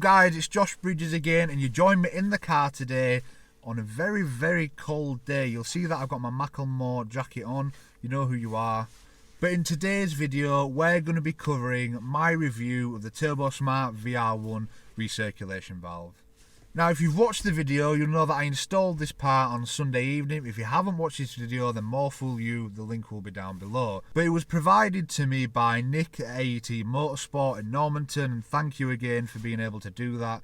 guys, it's Josh Bridges again, and you join me in the car today on a very, very cold day. You'll see that I've got my Macklemore jacket on, you know who you are. But in today's video, we're going to be covering my review of the Turbosmart VR1 recirculation valve. Now, if you've watched the video, you'll know that I installed this part on Sunday evening. If you haven't watched this video, then more fool you, the link will be down below. But it was provided to me by Nick at AET Motorsport in Normanton, and thank you again for being able to do that.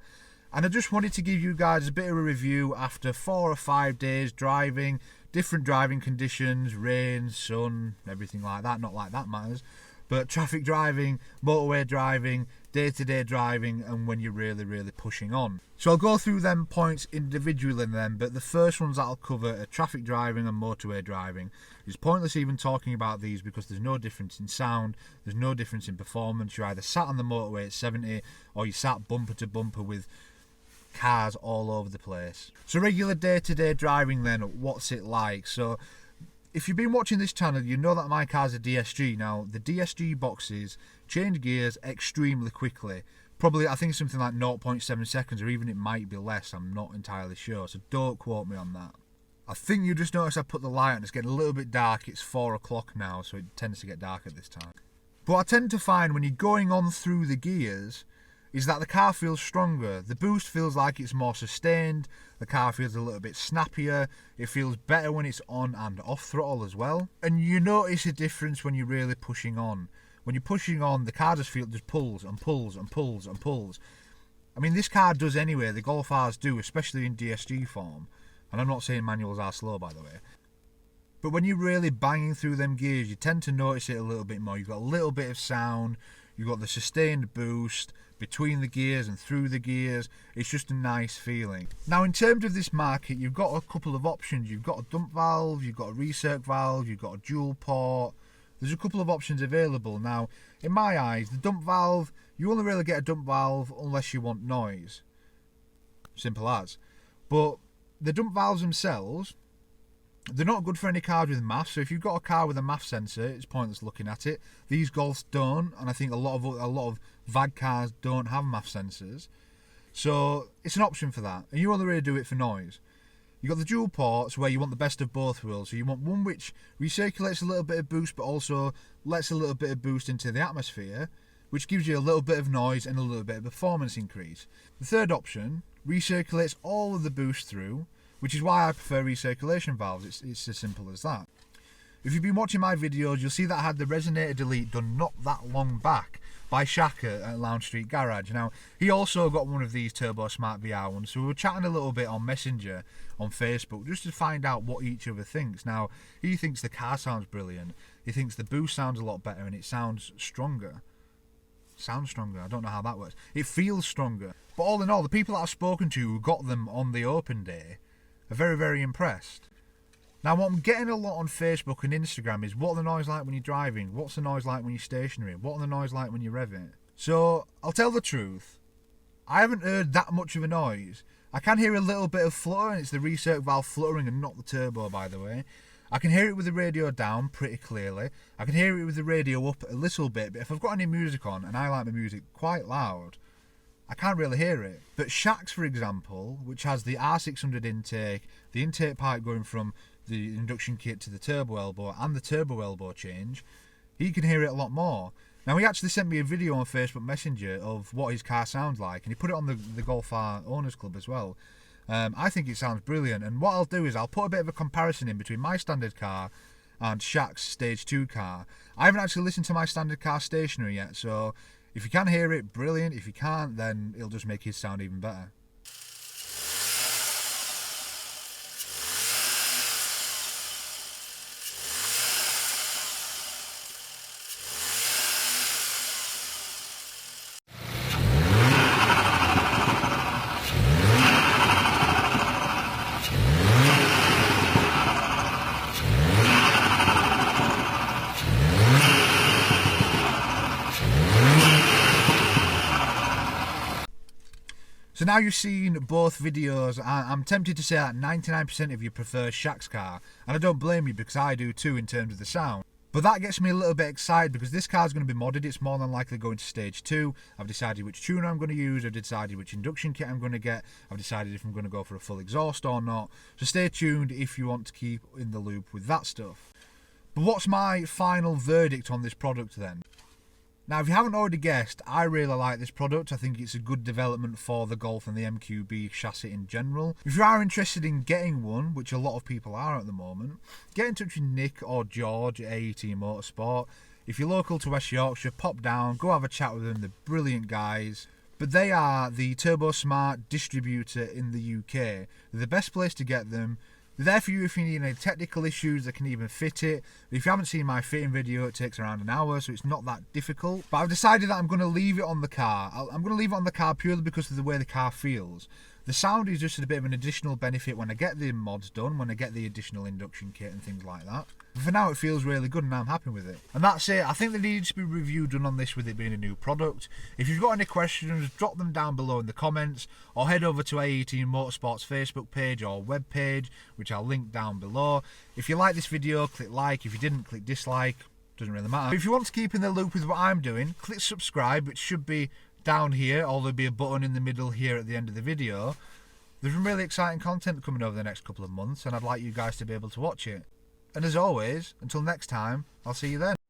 And I just wanted to give you guys a bit of a review after 4 or 5 days driving, different driving conditions, rain, sun, everything like that. Not like that matters. But traffic driving, motorway driving, day-to-day driving, and when you're really, really pushing on. So I'll go through them points individually then, but the first ones that I'll cover are traffic driving and motorway driving. It's pointless even talking about these because there's no difference in sound, there's no difference in performance. You're either sat on the motorway at 70 or you sat bumper to bumper with cars all over the place. So regular day-to-day driving then, what's it like? So if you've been watching this channel, you know that my car's a DSG. Now, the DSG boxes change gears extremely quickly. Probably, I think something like 0.7 seconds, or even it might be less. I'm not entirely sure, so don't quote me on that. I think you just noticed I put the light on. It's getting a little bit dark. It's 4 o'clock now, so it tends to get dark at this time. But I tend to find when you're going on through the gears, is that the car feels stronger. The boost feels like it's more sustained. The car feels a little bit snappier. It feels better when it's on and off throttle as well. And you notice a difference when you're really pushing on. When you're pushing on, the car just pulls and pulls and pulls and pulls. I mean, this car does anyway. The Golf Rs do, especially in DSG form. And I'm not saying manuals are slow, by the way. But when you're really banging through them gears, you tend to notice it a little bit more. You've got a little bit of sound. You've got the sustained boost between the gears and through the gears. It's just a nice feeling. Now, in terms of this market, you've got a couple of options. You've got a dump valve, you've got a recirc valve, you've got a dual port. There's a couple of options available. Now, in my eyes, the dump valve, you only really get a dump valve unless you want noise. Simple as. But the dump valves themselves, they're not good for any cars with MAF. So if you've got a car with a MAF sensor, it's pointless looking at it. These Golfs don't, and I think a lot of VAG cars don't have MAF sensors. So it's an option for that, and you only really do it for noise. You've got the dual ports where you want the best of both worlds. So you want one which recirculates a little bit of boost, but also lets a little bit of boost into the atmosphere, which gives you a little bit of noise and a little bit of performance increase. The third option recirculates all of the boost through, which is why I prefer recirculation valves. It's as simple as that. If you've been watching my videos, you'll see that I had the resonator delete done not that long back by Shak at Lounge Street Garage. Now, he also got one of these Turbosmart VR1s, so we were chatting a little bit on Messenger on Facebook just to find out what each other thinks. Now, he thinks the car sounds brilliant. He thinks the boost sounds a lot better and it sounds stronger. Sounds stronger, I don't know how that works. It feels stronger. But all in all, the people that I've spoken to who got them on the open day are very, very impressed. Now, what I'm getting a lot on Facebook and Instagram is what are the noise like when you're driving? What's the noise like when you're stationary? What are the noise like when you're revving? So, I'll tell the truth. I haven't heard that much of a noise. I can hear a little bit of flutter, and it's the recirc valve fluttering and not the turbo, by the way. I can hear it with the radio down pretty clearly. I can hear it with the radio up a little bit, but if I've got any music on, and I like my music quite loud, I can't really hear it. But Shak's, for example, which has the R600 intake, the intake pipe going from the induction kit to the turbo elbow and the turbo elbow change, he can hear it a lot more. Now, he actually sent me a video on Facebook Messenger of what his car sounds like, and he put it on the Golf R Owners Club as well. I think it sounds brilliant, and what I'll do is I'll put a bit of a comparison in between my standard car and Shak's Stage 2 car. I haven't actually listened to my standard car stationary yet, so if you can hear it, brilliant. If you can't, then it'll just make his sound even better. So now you've seen both videos, I'm tempted to say that 99% of you prefer Shak's car, and I don't blame you because I do too in terms of the sound. But that gets me a little bit excited because this car is going to be modded. It's more than likely going to stage 2. I've decided which tuner I'm going to use. I've decided which induction kit I'm going to get. I've decided if I'm going to go for a full exhaust or not. So stay tuned if you want to keep in the loop with that stuff. But what's my final verdict on this product then? Now, if you haven't already guessed, I really like this product. I think it's a good development for the Golf and the MQB chassis in general. If you are interested in getting one, which a lot of people are at the moment, get in touch with Nick or George at AET Motorsport. If you're local to West Yorkshire, pop down, go have a chat with them. They're brilliant guys. But they are the Turbosmart distributor in the UK. They're the best place to get them. They're there for you if you need any technical issues. They can even fit it. If you haven't seen my fitting video, it takes around an hour, so it's not that difficult. But I've decided that I'm going to leave it on the car. I'm going to leave it on the car purely because of the way the car feels. The sound is just a bit of an additional benefit when I get the mods done, when I get the additional induction kit and things like that. But for now, it feels really good and I'm happy with it. And that's it. I think there needs to be a review done on this with it being a new product. If you've got any questions, drop them down below in the comments or head over to AET Motorsport's Facebook page or web page, which I'll link down below. If you like this video, click like. If you didn't, click dislike. Doesn't really matter. But if you want to keep in the loop with what I'm doing, click subscribe, which should be down here, or there'll be a button in the middle here at the end of the video. There's some really exciting content coming over the next couple of months and I'd like you guys to be able to watch it. And as always, until next time, I'll see you then.